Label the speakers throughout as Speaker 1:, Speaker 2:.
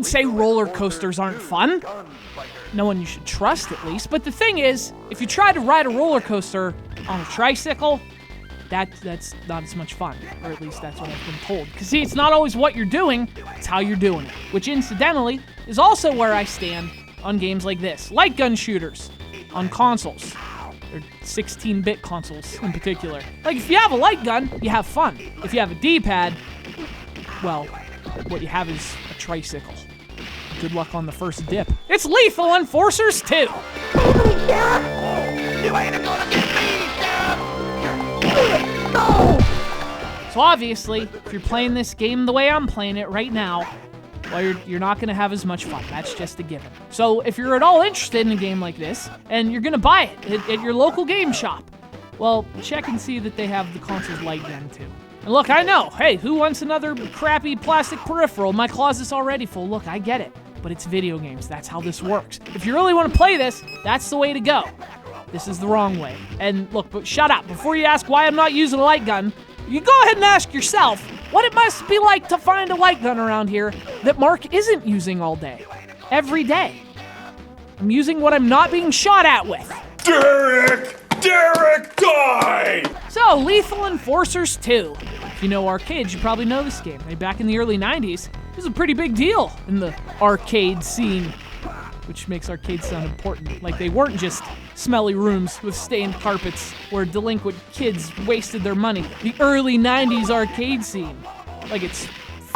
Speaker 1: would say roller coasters aren't fun. No one you should trust, at least. But the thing is, if you try to ride a roller coaster on a tricycle, that's not as much fun. Or at least that's what I've been told. Because see, it's not always what you're doing, it's how you're doing it. Which, incidentally, is also where I stand on games like this. Light gun shooters on consoles. Or 16-bit consoles in particular. Like, if you have a light gun, you have fun. If you have a D-pad, well, what you have is a tricycle. Good luck on the first dip. It's Lethal Enforcers 2!
Speaker 2: You ain't gonna get me, no!
Speaker 1: So obviously, if you're playing this game the way I'm playing it right now, well, you're not going to have as much fun. That's just a given. So if you're at all interested in a game like this, and you're going to buy it at your local game shop, well, check and see that they have the console's light gun too. And look, I know, hey, who wants another crappy plastic peripheral? My closet's already full. Look, I get it. But it's video games. That's how this works. If you really want to play this, that's the way to go. This is the wrong way. And look, but shut up. Before you ask why I'm not using a light gun, you go ahead and ask yourself what it must be like to find a light gun around here that Mark isn't using all day. Every day. I'm using what I'm not being shot at with.
Speaker 3: Derek, die!
Speaker 1: So, Lethal Enforcers 2. If you know arcades, you probably know this game. Back in the early 90s, it was a pretty big deal in the arcade scene, which makes arcades sound important. Like they weren't just smelly rooms with stained carpets where delinquent kids wasted their money. The early 90s arcade scene. Like it's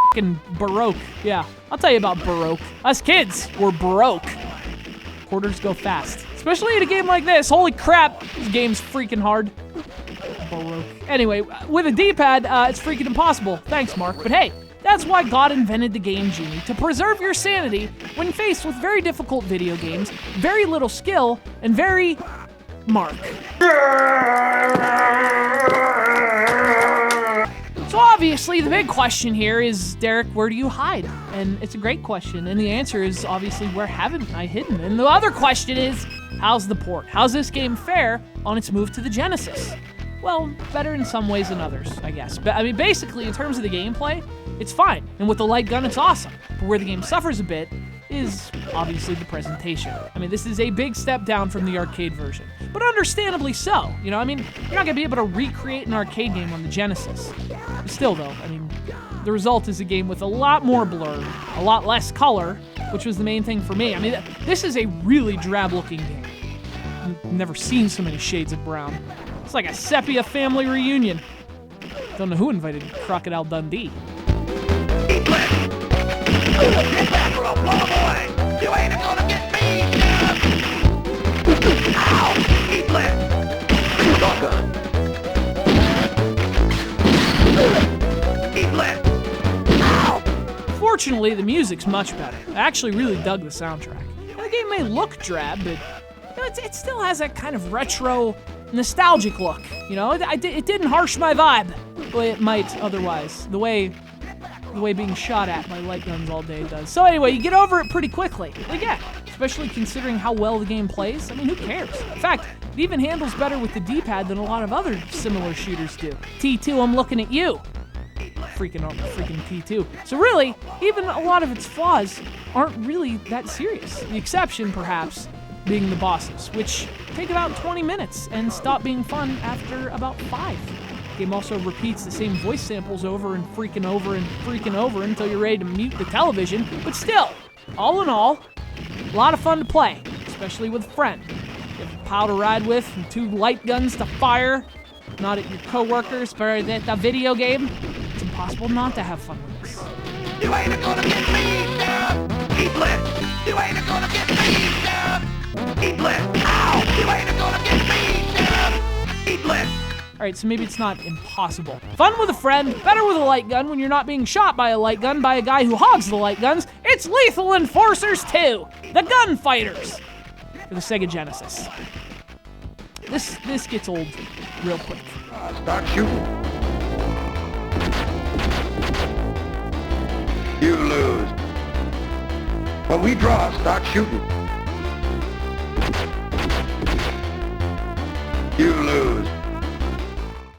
Speaker 1: fucking Baroque. Yeah, I'll tell you about Baroque. Us kids were Baroque. Quarters go fast. Especially in a game like this. Holy crap, this game's freaking hard. Baroque. Anyway, with a D-pad, it's freaking impossible. Thanks, Mark. But hey, that's why God invented the Game Genie, to preserve your sanity when faced with very difficult video games, very little skill, and very... Mark. So obviously, the big question here is, Derek, where do you hide? And it's a great question, and the answer is obviously, where haven't I hidden? And the other question is, how's the port? How's this game fare on its move to the Genesis? Well, better in some ways than others, I guess. But I mean, basically, in terms of the gameplay, it's fine. And with the light gun, it's awesome. But where the game suffers a bit is obviously the presentation. I mean, this is a big step down from the arcade version. But understandably so. You know, I mean, you're not going to be able to recreate an arcade game on the Genesis. Still, though, I mean, the result is a game with a lot more blur, a lot less color, which was the main thing for me. I mean, this is a really drab-looking game. I've never seen so many shades of brown. It's like a sepia family reunion. Don't know who invited Crocodile Dundee.
Speaker 2: Get back or I'll blow away. You ain't gonna get me, ow! Eat left. Shotgun. Eat left. Ow!
Speaker 1: Fortunately, the music's much better. I actually really dug the soundtrack. And the game may look drab, but you know, it still has that kind of retro, nostalgic look. You know, it didn't harsh my vibe the way it might otherwise. The way being shot at by light guns all day does. So anyway, you get over it pretty quickly. Like, yeah, especially considering how well the game plays. I mean, who cares? In fact, it even handles better with the D-pad than a lot of other similar shooters do. T2, I'm looking at you. Freaking T2. So really, even a lot of its flaws aren't really that serious. The exception, perhaps, being the bosses, which take about 20 minutes and stop being fun after about 5. The game also repeats the same voice samples over and freaking over until you're ready to mute the television. But still, all in all, a lot of fun to play, especially with a friend. You have a pal to ride with and 2 light guns to fire, not at your coworkers, but at the video game. It's impossible not to have fun with this.
Speaker 2: You ain't gonna get me, eat left. You ain't gonna get me, eat left. Ow! You ain't gonna get me, eat left.
Speaker 1: Alright, so maybe it's not impossible. Fun with a friend, better with a light gun when you're not being shot by a light gun by a guy who hogs the light guns. It's Lethal Enforcers 2, The Gunfighters, for the SEGA Genesis. This gets old real quick.
Speaker 2: Start shooting. You lose. When we draw, start shooting. You lose.